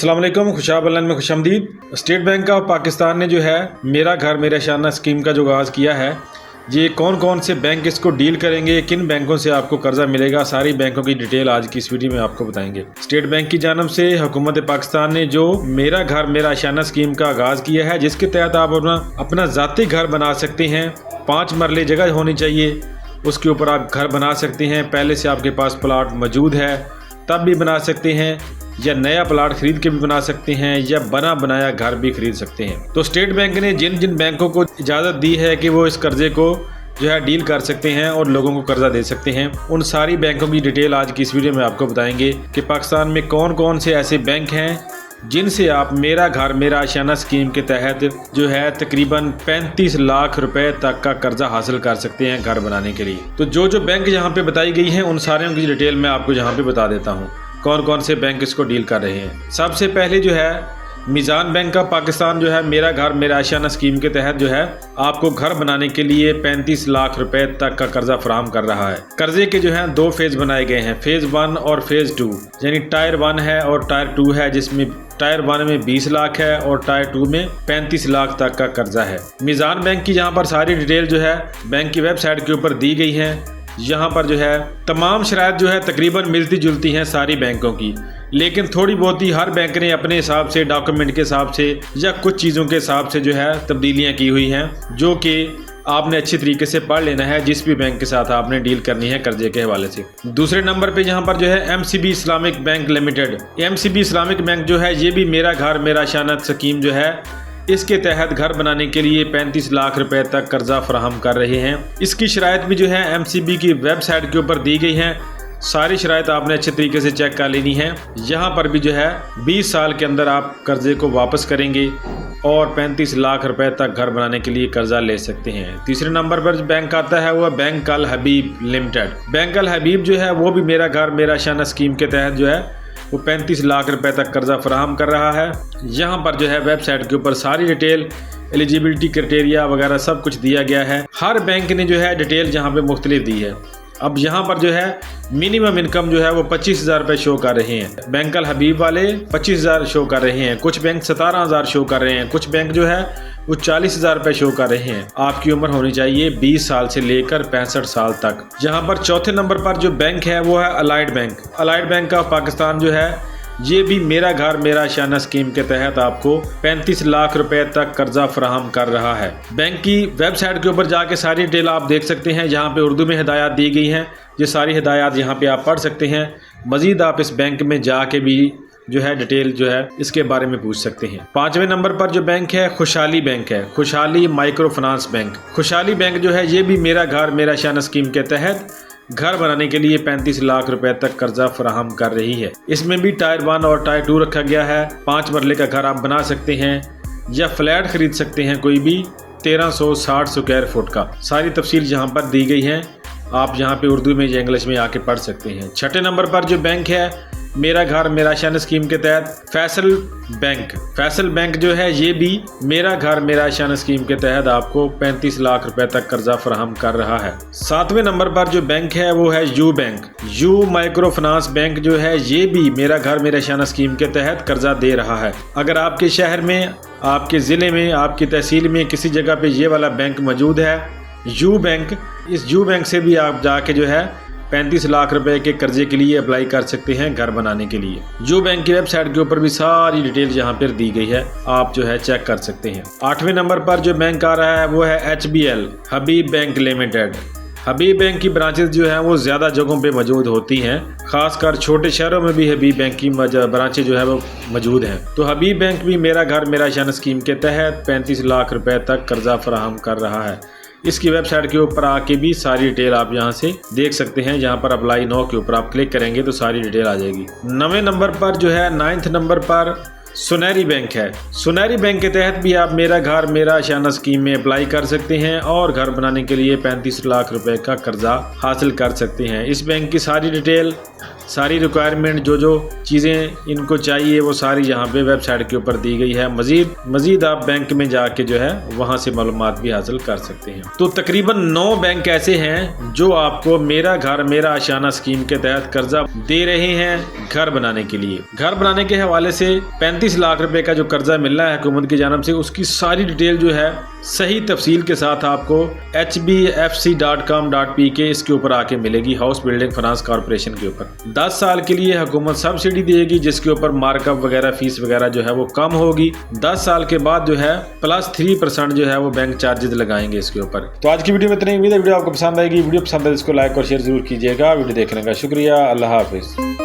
अस्सलाम वालेकुम, खुशाब अल्लाह में खुशमदीद। स्टेट बैंक ऑफ पाकिस्तान ने जो है मेरा घर मेरा शाना स्कीम का जो आगाज़ किया है, ये कौन कौन से बैंक इसको डील करेंगे, किन बैंकों से आपको कर्जा मिलेगा, सारी बैंकों की डिटेल आज की इस वीडियो में आपको बताएंगे। स्टेट बैंक की जानब से हुकूमत पाकिस्तान ने जो मेरा घर मेरा शाना स्कीम का आगाज़ किया है, जिसके तहत आप अपना ज़ाती घर बना सकते हैं। 5 मरले जगह होनी चाहिए, उसके ऊपर आप घर बना सकते हैं। पहले से आपके पास प्लाट मौजूद है तब भी बना सकते हैं, या नया प्लाट खरीद के भी बना सकते हैं, या बना बनाया घर भी खरीद सकते हैं। तो स्टेट बैंक ने जिन जिन बैंकों को इजाज़त दी है कि वो इस कर्जे को जो है डील कर सकते हैं और लोगों को कर्जा दे सकते हैं, उन सारी बैंकों की डिटेल आज की इस वीडियो में आपको बताएंगे कि पाकिस्तान में कौन कौन से ऐसे बैंक हैं जिनसे आप मेरा घर मेरा आशियाना स्कीम के तहत जो है तकरीबन 35 लाख रुपए तक का कर्जा हासिल कर सकते हैं घर बनाने के लिए। तो जो बैंक यहाँ पे बताई गई हैं, उन सारे की डिटेल मैं आपको यहाँ पे बता देता हूँ कौन कौन से बैंक इसको डील कर रहे हैं। सबसे पहले जो है मीज़ान बैंक ऑफ पाकिस्तान जो है मेरा घर मेरा आशियाना स्कीम के तहत जो है आपको घर बनाने के लिए 35 लाख रुपए तक का कर्जा फराहम कर रहा है। कर्जे के जो है 2 फेज बनाए गए हैं, फेज 1 और फेज 2, यानी टायर 1 है और टायर 2 है, जिसमें टायर 1 में 20 लाख है और टायर 2 में 35 लाख तक का कर्जा है। मीज़ान बैंक की यहाँ पर सारी डिटेल जो है बैंक की वेबसाइट के ऊपर दी गई है। यहाँ पर जो है तमाम शराइत जो है तकरीबन मिलती जुलती हैं सारी बैंकों की, लेकिन थोड़ी बहुत ही हर बैंक ने अपने हिसाब से, डॉक्यूमेंट के हिसाब से या कुछ चीज़ों के हिसाब से जो है तब्दीलियाँ की हुई हैं, जो कि आपने अच्छी तरीके से पढ़ लेना है जिस भी बैंक के साथ आपने डील करनी है कर्जे के हवाले से। दूसरे नंबर पे यहाँ पर जो है MCB Islamic bank limited. MCB Islamic bank जो है ये भी मेरा घर मेरा शाना स्कीम जो है इसके तहत घर बनाने के लिए 35 लाख रुपए तक कर्जा फराहम कर रहे हैं। इसकी शराइत भी जो है MCB की वेबसाइट के ऊपर दी गई हैं। सारी शराइत आपने अच्छे तरीके से चेक कर लेनी है। यहाँ पर भी जो है 20 साल के अंदर आप कर्जे को वापस करेंगे और 35 लाख रुपए तक घर बनाने के लिए कर्जा ले सकते हैं। तीसरे नंबर पर जो बैंक आता है वह बैंक अल हबीब लिमिटेड। बैंक अल हबीब जो है वो भी मेरा घर मेरा शाना स्कीम के तहत जो है वो 35 लाख रुपए तक कर्जा फराहम कर रहा है। यहाँ पर जो है वेबसाइट के ऊपर सारी डिटेल, एलिजिबिलिटी क्राइटेरिया वगैरह सब कुछ दिया गया है। हर बैंक ने जो है डिटेल यहाँ पे मुख्तलिफ दी है। अब यहाँ पर जो है मिनिमम इनकम जो है वो 25,000 रुपये शो कर रहे हैं। बैंक अल हबीब वाले 25,000 शो कर रहे हैं, कुछ बैंक 17,000 शो कर रहे हैं, कुछ बैंक जो है वो 40,000 रुपये शो कर रहे हैं। आपकी उम्र होनी चाहिए 20 साल से लेकर 65 साल तक। यहाँ पर चौथे नंबर पर जो बैंक है वो है allied bank. Allied bank of Pakistan जो है ये भी मेरा घर मेरा शाना स्कीम के तहत आपको 35 लाख रुपए तक कर्जा फराहम कर रहा है। बैंक की वेबसाइट के ऊपर जाके सारी डिटेल आप देख सकते हैं, जहाँ पे उर्दू में हिदायत दी गई हैं। ये सारी हिदायत यहाँ पे आप पढ़ सकते हैं। मजीद आप इस बैंक में जाके भी जो है डिटेल जो है इसके बारे में पूछ सकते हैं। 5वें नंबर पर जो बैंक है खुशहाली बैंक है, खुशहाली माइक्रो फाइनेंस बैंक। खुशहाली बैंक जो है ये भी मेरा घर मेरा शाना स्कीम के तहत घर बनाने के लिए 35 लाख रुपए तक कर्जा फराहम कर रही है। इसमें भी टायर 1 और टायर 2 रखा गया है। 5 मरले का घर आप बना सकते हैं या फ्लैट खरीद सकते हैं कोई भी 1360 स्क्वायर फुट का। सारी तफसील यहाँ पर दी गई है, आप यहाँ पे उर्दू में या इंग्लिश में आके पढ़ सकते हैं। 6ठे नंबर पर जो बैंक है मेरा घर मेरा शाना स्कीम के तहत फैसल बैंक। फैसल बैंक जो है ये भी मेरा घर मेरा शाना स्कीम के तहत आपको 35 लाख रुपए तक कर्जा फराहम कर रहा है। 7वें नंबर पर जो बैंक है वो है you bank. You micro finance bank जो है ये भी मेरा घर मेरा शाना स्कीम के तहत कर्जा दे रहा है। अगर आपके शहर में, आपके ज़िले में, आपकी तहसील में किसी जगह पे ये वाला बैंक मौजूद है यू बैंक, इस यू बैंक से भी आप जाके जो है 35 लाख रुपए के कर्जे के लिए अप्लाई कर सकते हैं घर बनाने के लिए। जो बैंक की वेबसाइट के ऊपर भी सारी डिटेल यहाँ पर दी गई है, आप जो है चेक कर सकते हैं। 8वें नंबर पर जो बैंक आ रहा है वो है HBL हबीब बैंक लिमिटेड। हबीब बैंक की ब्रांचेस जो हैं वो ज़्यादा जगहों पे मौजूद होती हैं, खासकर छोटे शहरों में भी हबीब बैंक की ब्रांचें जो है वो मौजूद हैं। तो हबीब बैंक भी मेरा घर मेरा शाना स्कीम के तहत 35 लाख रुपए तक कर्जा फराहम कर रहा है। इसकी वेबसाइट के ऊपर आके भी सारी डिटेल आप यहाँ से देख सकते हैं। जहाँ पर अप्लाई नाउ के ऊपर आप क्लिक करेंगे तो सारी डिटेल आ जाएगी। 9वें नंबर पर जो है 9th नंबर पर सुनहरी बैंक है। सुनहरी बैंक के तहत भी आप मेरा घर मेरा निशाना स्कीम में अप्लाई कर सकते हैं और घर बनाने के लिए 35 लाख रुपए का कर्जा हासिल कर सकते हैं। इस बैंक की सारी डिटेल, सारी रिक्वायरमेंट, जो चीज़ें इनको चाहिए वो सारी यहाँ पे वेबसाइट के ऊपर दी गई है। मजीद आप बैंक में जाके जो है वहाँ से मालूमात भी हासिल कर सकते हैं। तो तकरीबन 9 बैंक ऐसे हैं जो आपको मेरा घर मेरा निशाना स्कीम के तहत कर्जा दे रहे हैं घर बनाने के लिए। घर बनाने के हवाले से 35 लाख रुपए का जो कर्जा मिल रहा है हुकूमत की जानब से, उसकी सारी डिटेल जो है सही तफसील के साथ आपको hbfc.com.pk इसके ऊपर आके मिलेगी, हाउस बिल्डिंग फाइनेंस कॉर्पोरेशन के ऊपर। 10 साल के लिए हुकूमत सब्सिडी देगी जिसके ऊपर मार्कअप वगैरह फीस वगैरह जो है वो कम होगी। 10 साल के बाद जो है +3% जो है वो बैंक चार्जेस लगाएंगे इसके ऊपर। तो आज की वीडियो में इतना ही। उम्मीद है वीडियो आपको पसंद आएगी। वीडियो पसंद है इसको लाइक और शेयर जरूर कीजिएगा। वीडियो देखने का शुक्रिया। अल्लाह हाफिज।